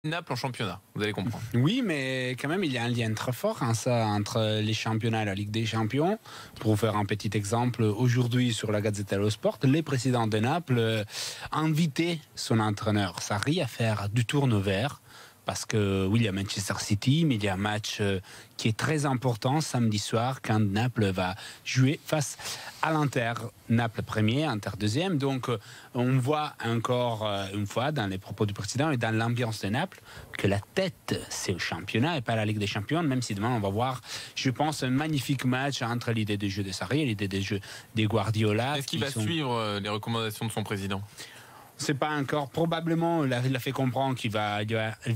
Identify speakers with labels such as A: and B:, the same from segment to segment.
A: Naples en championnat, vous allez comprendre.
B: Oui, mais quand même, il y a un lien très fort entre les championnats et la Ligue des Champions. Pour vous faire un petit exemple, aujourd'hui sur la Gazzetta dello Sport, le président de Naples a invité son entraîneur Sarri à faire du turnover. Parce que oui, il y a Manchester City, mais il y a un match qui est très important samedi soir quand Naples va jouer face à l'Inter. Naples premier, Inter deuxième. Donc on voit encore une fois dans les propos du président et dans l'ambiance de Naples que la tête c'est au championnat et pas la Ligue des Champions, même si demain on va voir, je pense, un magnifique match entre l'idée de jeu de Sarri et l'idée de jeu des Guardiola.
A: Est-ce qu'il va suivre les recommandations de son président ?
B: C'est pas encore. Probablement, il a fait comprendre qu'il va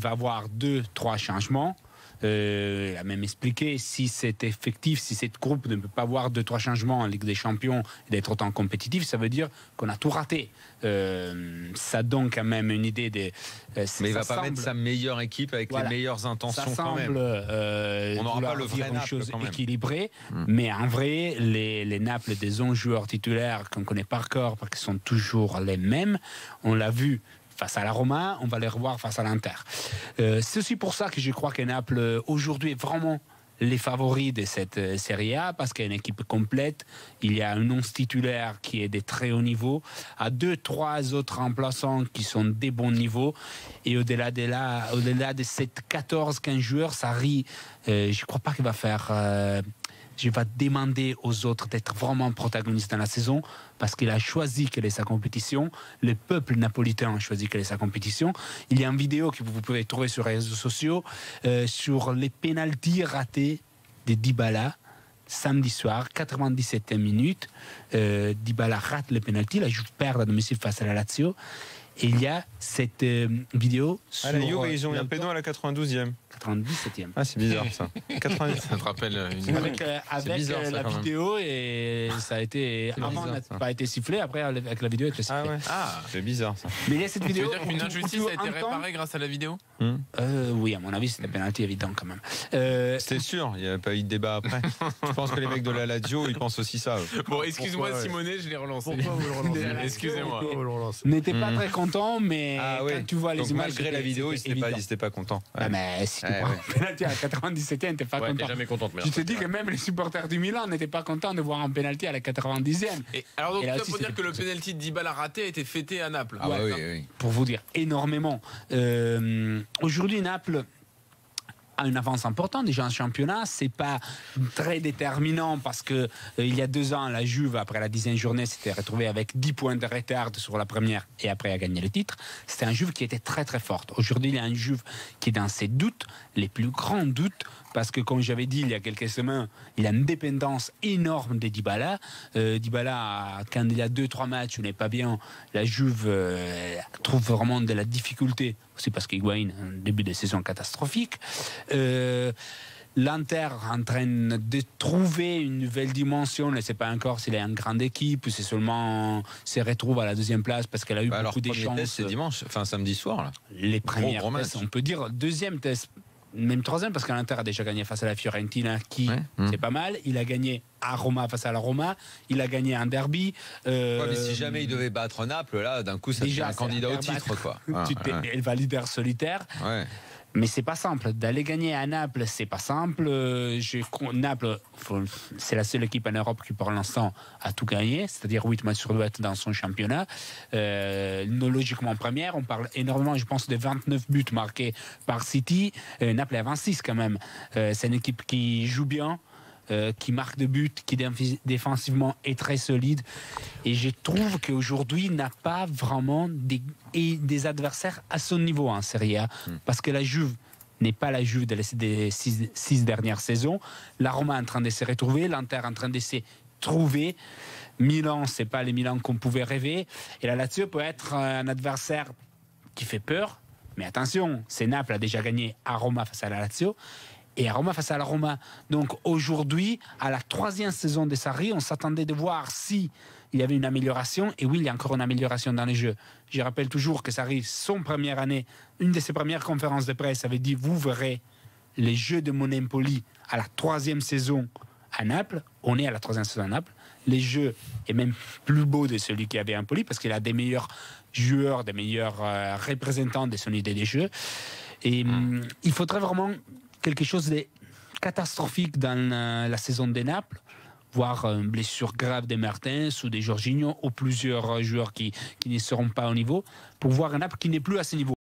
B: avoir 2-3 changements. Il a même expliqué si c'est effectif, si cette groupe ne peut pas avoir 2-3 changements en Ligue des Champions et d'être autant compétitif, ça veut dire qu'on a tout raté. Ça donne quand même une idée de.
C: Mais il va pas mettre sa meilleure équipe avec les meilleures intentions
B: ça
C: quand même.
B: On
C: n'aura pas le vrai
B: une
C: Naples
B: chose
C: quand même.
B: équilibrée, mais en vrai, les Naples des 11 joueurs titulaires qu'on connaît par cœur parce qu'ils sont toujours les mêmes, on l'a vu face à la Roma, on va les revoir face à l'Inter. C'est aussi pour ça que je crois que Naples aujourd'hui est vraiment les favoris de cette Serie A, parce qu'il y a une équipe complète, il y a un 11 titulaire qui est de très haut niveau, à 2-3 autres remplaçants qui sont des bons niveaux, et au-delà de ces 14-15 joueurs, Sarri, je ne crois pas qu'il va faire... je vais demander aux autres d'être vraiment protagonistes dans la saison, parce qu'il a choisi quelle est sa compétition. Le peuple napolitain a choisi quelle est sa compétition. Il y a une vidéo que vous pouvez trouver sur les réseaux sociaux sur les pénaltys ratés de Dybala samedi soir, 97e minute. Dybala rate le pénalty, la Juve perd à domicile face à la Lazio. Et il y a cette vidéo sur...
D: la Juve, ils ont eu un péno à la 92e.
B: 97e.
D: Ah, c'est bizarre ça. 90.
A: Ça te rappelle une...
B: Avec
C: bizarre, ça,
B: la
C: quand même.
B: vidéo, et ça a été... Avant,
C: bizarre,
B: n'a
C: ça.
B: pas été sifflé, après avec la vidéo, elle a été sifflée.
D: Ah ouais.
A: Ah,
D: C'est bizarre ça.
B: Mais il y a cette
A: tu veux
B: vidéo...
A: dire qu'une
B: où
A: injustice
B: tu
A: a été
B: entends-
A: réparée grâce à la vidéo ?
B: Oui, à mon avis, c'était un penalty évident quand même.
D: C'était sûr, il n'y a pas eu de débat après. Je pense que les mecs de la Lazio, ils pensent aussi ça.
A: Bon, excuse-moi
D: Pourquoi, ouais.
A: Simonet, je l'ai relancé.
E: Pourquoi vous le relancez
A: Excusez-moi.
E: Pourquoi vous le relancez
B: N'était pas très content, mais
D: Ah
B: quand
D: ouais.
B: tu vois les
D: Donc
B: images...
D: malgré la
B: c'était
D: vidéo, ils
B: évident.
D: n'étaient pas contents.
B: Ah, mais si tu
D: Ouais,
B: prends
D: ouais.
B: un penalty à la 97e, t'es pas
E: Ouais, t'es
B: content.
E: jamais contente, mais
B: Je te dis que même les supporters du Milan n'étaient pas contents de voir un penalty à la 90e.
A: Et alors donc
B: Et là
A: ça
B: aussi,
A: pour dire
B: c'était
A: que le penalty de Dybala raté a été fêté à Naples.
C: Ah bah
B: Ouais.
C: oui, oui.
B: Pour vous dire énormément. Aujourd'hui, Naples a une avance importante déjà en championnat. C'est pas très déterminant parce que il y a 2 ans, la Juve, après la 10e journée, s'était retrouvée avec 10 points de retard sur la première et après a gagné le titre. C'était un Juve qui était très très forte. Aujourd'hui, il y a un Juve qui est dans ses doutes, les plus grands doutes, parce que comme j'avais dit il y a quelques semaines, il a une dépendance énorme de Dybala. Dybala, quand il y a 2-3 matchs où il n'est pas bien, la Juve trouve vraiment de la difficulté, aussi parce qu'Higuaín a un début de saison catastrophique. L'Inter en train de trouver une nouvelle dimension. Je ne sais pas encore s'il est une grande équipe ou c'est seulement se retrouve à la 2e place parce qu'elle a eu
C: Alors,
B: beaucoup de
C: premier
B: chances.
C: test, c'est dimanche, enfin samedi soir là.
B: Les premières
C: gros
B: tests,
C: match.
B: on peut dire 2e test, même 3e, parce que l'Inter a déjà gagné face à la Fiorentina, qui
C: Ouais.
B: c'est pas mal. Il a gagné à Roma face à la Roma. Il a gagné un derby.
C: Ouais, mais si jamais il devait battre Naples, là, d'un coup, ça devient
B: déjà,
C: un candidat
B: c'est
C: au
B: un
C: titre, quoi.
B: tu t'es
C: Ouais.
B: elle va leader solitaire.
C: Ouais.
B: Mais c'est pas simple. D'aller gagner à Naples, c'est pas simple. Naples, c'est la seule équipe en Europe qui, pour l'instant, a tout gagné, c'est-à-dire 8 matchs sur 2 dans son championnat. Logiquement en première, on parle énormément, je pense, de 29 buts marqués par City. Naples est à 26 quand même. C'est une équipe qui joue bien, qui marque de buts, qui défensivement est très solide. Et je trouve qu'aujourd'hui, il n'a pas vraiment des adversaires à son niveau en Serie A. Parce que la Juve n'est pas la Juve des 6 dernières saisons. La Roma est en train de se retrouver, l'Inter est en train de se trouver. Milan, c'est pas les Milan qu'on pouvait rêver. Et la Lazio peut être un adversaire qui fait peur. Mais attention, c'est Naples a déjà gagné à Roma face à la Lazio. Et à Roma face à la Roma. Donc aujourd'hui, à la 3e saison de Sarri, on s'attendait de voir si il y avait une amélioration. Et oui, il y a encore une amélioration dans les jeux. Je rappelle toujours que Sarri, son première année, une de ses premières conférences de presse, avait dit: vous verrez les jeux de Monempoli à la 3e saison à Naples. On est à la 3e saison à Naples. Les jeux est même plus beau de celui qui avait à Empoli parce qu'il a des meilleurs joueurs, des meilleurs représentants de son idée des jeux. Et il faudrait vraiment quelque chose de catastrophique dans la saison des Naples, voire une blessure grave des Mertens ou des Jorginho ou plusieurs joueurs qui ne seront pas au niveau, pour voir un Naples qui n'est plus à ce niveau.